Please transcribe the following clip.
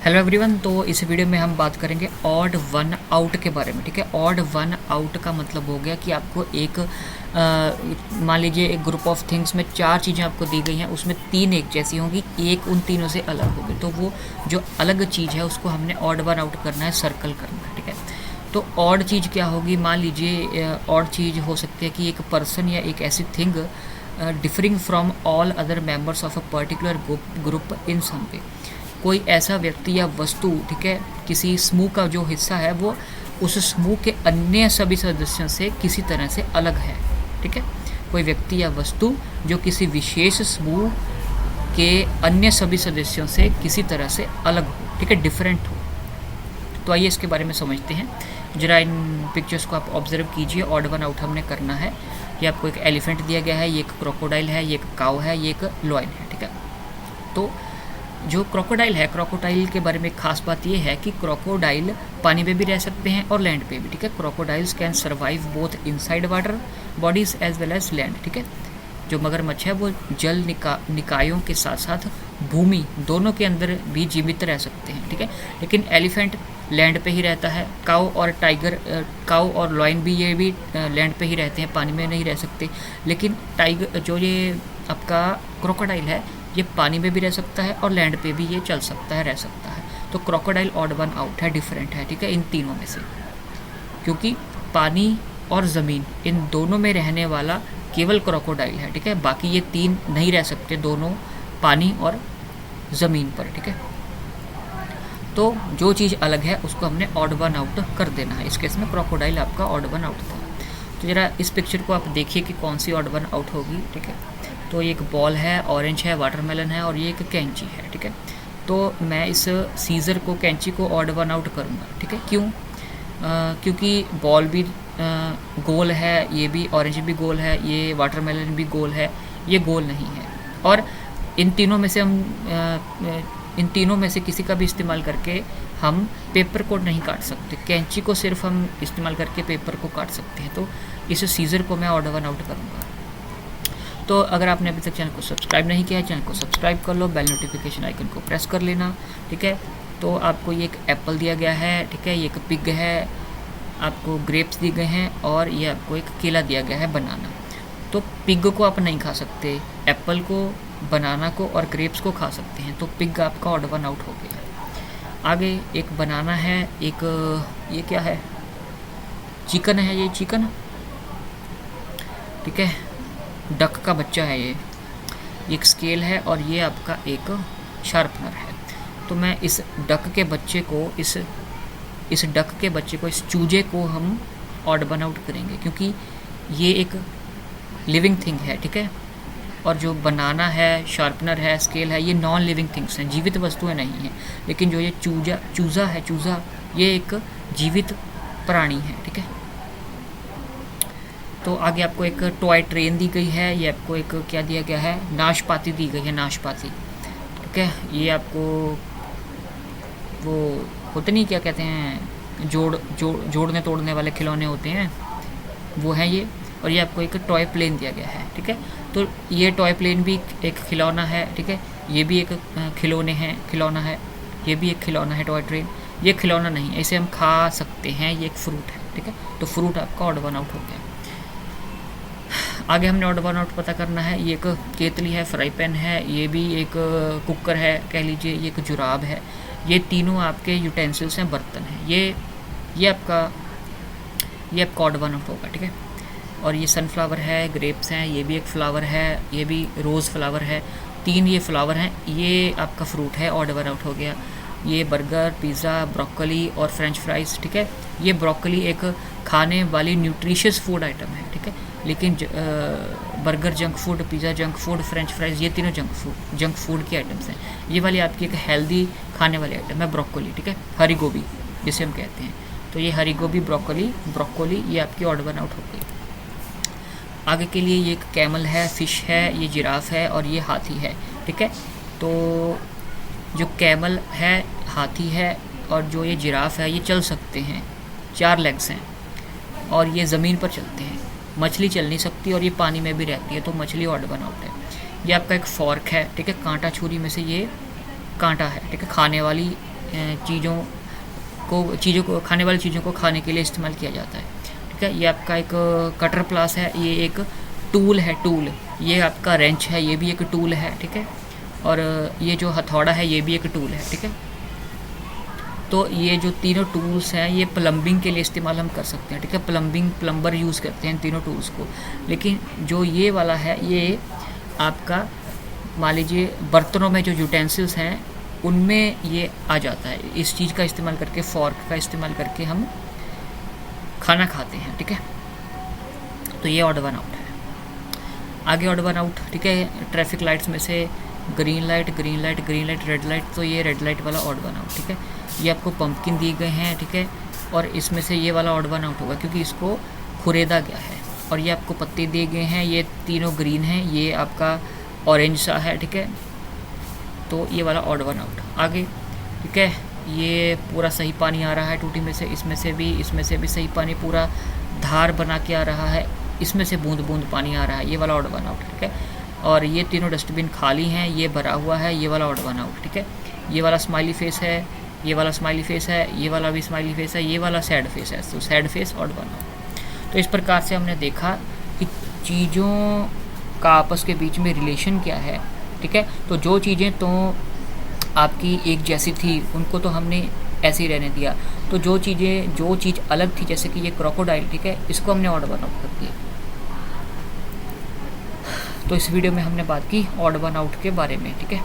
Hello everyone. तो इस video में हम बात करेंगे ऑड वन आउट के बारे में। ठीक है, ऑड वन आउट का मतलब हो गया कि आपको एक मान लीजिए एक ग्रुप ऑफ थिंग्स में 4 चीज़ें आपको दी गई हैं, उसमें 3 एक जैसी होंगी, एक उन तीनों से अलग होगी। तो वो जो अलग चीज़ है उसको हमने ऑड वन आउट करना है, सर्कल करना है। ठीक है, तो ऑड चीज़ क्या होगी? मान लीजिए ऑड चीज़ हो सकती है कि एक पर्सन या एक ऐसी thing differing from all other members of a particular group in some way. कोई ऐसा व्यक्ति या वस्तु, ठीक है, किसी समूह का जो हिस्सा है वो उस समूह के अन्य सभी सदस्यों से किसी तरह से अलग है। ठीक है, कोई व्यक्ति या वस्तु जो किसी विशेष समूह के अन्य सभी सदस्यों से किसी तरह से अलग हो, ठीक है, डिफरेंट हो। तो आइए इसके बारे में समझते हैं। जरा इन पिक्चर्स को आप ऑब्जर्व कीजिए। ऑड वन आउट हमने करना है। ये आपको एक एलिफेंट दिया गया है, ये एक क्रोकोडाइल है, ये एक काऊ है, ये एक लॉयन है। ठीक है, तो जो क्रोकोडाइल है, क्रोकोडाइल के बारे में खास बात ये है कि क्रोकोडाइल पानी में भी रह सकते हैं और लैंड पे भी। ठीक है, crocodiles can survive both inside water bodies as well as land. ठीक है, जो मगरमच्छ है वो जल निकायों के साथ साथ भूमि दोनों के अंदर भी जीवित रह सकते हैं। ठीक है, लेकिन एलिफेंट लैंड पे ही रहता है। काऊ और टाइगर, काऊ और लॉयन भी, ये भी लैंड पे ही रहते हैं, पानी में नहीं रह सकते। लेकिन टाइगर, जो ये आपका क्रोकोडाइल है, ये पानी में भी रह सकता है और लैंड पे भी ये चल सकता है, रह सकता है। तो क्रोकोडाइल ऑड वन आउट है, डिफरेंट है। ठीक है, इन तीनों में से, क्योंकि पानी और ज़मीन इन दोनों में रहने वाला केवल क्रोकोडाइल है। ठीक है, बाकी ये 3 नहीं रह सकते, दोनों पानी और ज़मीन पर। ठीक है, तो जो चीज़ अलग है उसको हमने ऑड वन आउट कर देना है। इस केस में क्रोकोडाइल आपका ऑड वन आउट था। तो ज़रा इस पिक्चर को आप देखिए कि कौन सी ऑड वन आउट होगी। ठीक है, तो ये एक बॉल है, ऑरेंज है, वाटरमेलन है और ये एक कैंची है। ठीक है, तो मैं इस सीज़र को, कैंची को ऑड वन आउट करूँगा। ठीक है, क्यों? क्योंकि बॉल भी गोल है, ये भी ऑरेंज भी गोल है, ये वाटरमेलन भी गोल है, ये गोल नहीं है। और इन तीनों में से इन तीनों में से किसी का भी इस्तेमाल करके हम पेपर को नहीं काट सकते। कैंची को सिर्फ हम इस्तेमाल करके पेपर को काट सकते हैं। तो इस सीज़र को मैं ऑड वन आउट करूँगा। तो अगर आपने अभी तक चैनल को सब्सक्राइब नहीं किया है, चैनल को सब्सक्राइब कर लो, बेल नोटिफिकेशन आइकन को प्रेस कर लेना। ठीक है, तो आपको ये एक एप्पल दिया गया है, ठीक है, ये एक पिग है, आपको ग्रेप्स दिए गए हैं और ये आपको एक केला दिया गया है, बनाना। तो पिग को आप नहीं खा सकते, एप्पल को, बनाना को और ग्रेप्स को खा सकते हैं। तो पिग आपका ऑड वन आउट हो गया। आगे एक बनाना है, एक ये क्या है, चिकन है, ये चिकन। ठीक है, डक का बच्चा है ये एक स्केल है और ये आपका एक शार्पनर है। तो मैं इस डक के बच्चे को, इस डक के बच्चे को, इस चूजे को हम ऑड वन आउट करेंगे, क्योंकि ये एक लिविंग थिंग है। ठीक है, और जो बनाना है, शार्पनर है, स्केल है, ये नॉन लिविंग थिंग्स हैं, जीवित वस्तुएं नहीं हैं। लेकिन जो ये चूज़ा, ये एक जीवित प्राणी है। ठीक है, तो आगे आपको एक टॉय ट्रेन दी गई है, ये आपको एक क्या दिया गया है, नाशपाती दी गई है, नाशपाती। ठीक है, ये आपको वो होते नहीं, क्या कहते हैं, जोड़ने तोड़ने वाले खिलौने होते हैं, वो हैं ये। और ये आपको एक टॉय प्लेन दिया गया है। ठीक है, तो ये टॉय प्लेन भी एक खिलौना है। ठीक है, ये भी एक खिलौना है, ये भी एक खिलौना है, टॉय ट्रेन। ये खिलौना नहीं है, इसे हम खा सकते हैं, ये एक फ्रूट है। ठीक है, तो फ्रूट आपका ऑड वन आउट हो गया। आगे हमने ऑड वन आउट पता करना है। ये एक केतली है, फ्राई पैन है, ये भी एक कुकर है कह लीजिए, ये एक जुराब है। ये तीनों आपके यूटेंसिल्स हैं, बर्तन हैं। ये आपका ऑड वन आउट होगा। ठीक है, और ये सनफ्लावर है, ग्रेप्स हैं, ये भी एक फ्लावर है, ये भी रोज़ फ्लावर है, 3 ये फ्लावर हैं, ये आपका फ्रूट है, ऑड वन आउट हो गया। ये बर्गर, पिज़्ज़ा, ब्रोकली और फ्रेंच फ्राइज़। ठीक है, ये ब्रोकली एक खाने वाली न्यूट्रिशियस फूड आइटम है। ठीक है, लेकिन burger junk food, pizza junk food, French fries, ये तीनों जंक फूड की आइटम्स हैं। ये वाली आपकी एक हेल्दी खाने वाली आइटम है, ब्रोकली। ठीक है, हरी गोभी जिसे हम कहते हैं। तो ये हरी गोभी, ब्रोकली, ये आपकी ऑड वन आउट हो गई। आगे के लिए ये एक कैमल है, फ़िश है, ये जिराफ है और ये हाथी है। ठीक है, तो जो कैमल है, हाथी है और जो ये जिराफ है, ये चल सकते हैं, 4 लेग्स हैं और ये ज़मीन पर चलते हैं। मछली चल नहीं सकती और ये पानी में भी रहती है, तो मछली ऑड वन आउट है। ये आपका एक फॉर्क है, ठीक है, कांटा छुरी में से ये कांटा है, ठीक है, खाने वाली चीज़ों को खाने वाली चीज़ों को खाने के लिए इस्तेमाल किया जाता है। ठीक है, ये आपका एक कटर प्लास है, ये एक टूल है, टूल। ये आपका रेंच है, ये भी एक टूल है। ठीक है, और ये जो हथौड़ा है ये भी एक टूल है। ठीक है, तो ये जो तीनों टूल्स हैं ये प्लम्बिंग के लिए इस्तेमाल हम कर सकते हैं। ठीक है, प्लम्बर यूज़ करते हैं इन तीनों टूल्स को। लेकिन जो ये वाला है ये आपका मान लीजिए बर्तनों में जो यूटेंसिल्स हैं उनमें ये आ जाता है। इस चीज़ का इस्तेमाल करके, फॉर्क का इस्तेमाल करके हम खाना खाते हैं। ठीक है, तो ये ऑड वन आउट है। आगे ऑड वन आउट। ठीक है, ट्रैफिक लाइट्स में से green light, green light, green light, red light, तो ये रेड लाइट वाला ऑड वन आउट। ठीक है, ये आपको पंपकिन दिए गए हैं। ठीक है, और इसमें से ये वाला ऑड वन आउट होगा क्योंकि इसको खुरेदा गया है। और ये आपको पत्ते दिए गए हैं, ये तीनों ग्रीन हैं, ये आपका ऑरेंज सा है। ठीक है, तो ये वाला ऑड वन आउट। आगे ठीक है, ये पूरा सही पानी आ रहा है टूटी में से, इसमें से भी सही पानी पूरा धार बना के आ रहा है, इसमें से बूंद बूंद पानी आ रहा है, ये वाला ऑड वन आउट। ठीक है, और ये तीनों डस्टबिन खाली हैं, ये भरा हुआ है, ये वाला ऑड वन आउट। ठीक है, ये वाला स्माइली फेस है, ये वाला स्माइली फेस है, ये वाला भी स्माइली फेस है, ये वाला सैड फेस है, तो sad face odd one out. तो इस प्रकार से हमने देखा कि चीज़ों का आपस के बीच में रिलेशन क्या है। ठीक है, तो जो चीज़ें तो आपकी एक जैसी थी उनको तो हमने ऐसे ही रहने दिया, तो जो चीज़ अलग थी जैसे कि ये क्रोकोडाइल, ठीक है, इसको हमने ऑड वन आउट कर दिया। तो इस वीडियो में हमने बात की ऑड वन आउट के बारे में। ठीक है।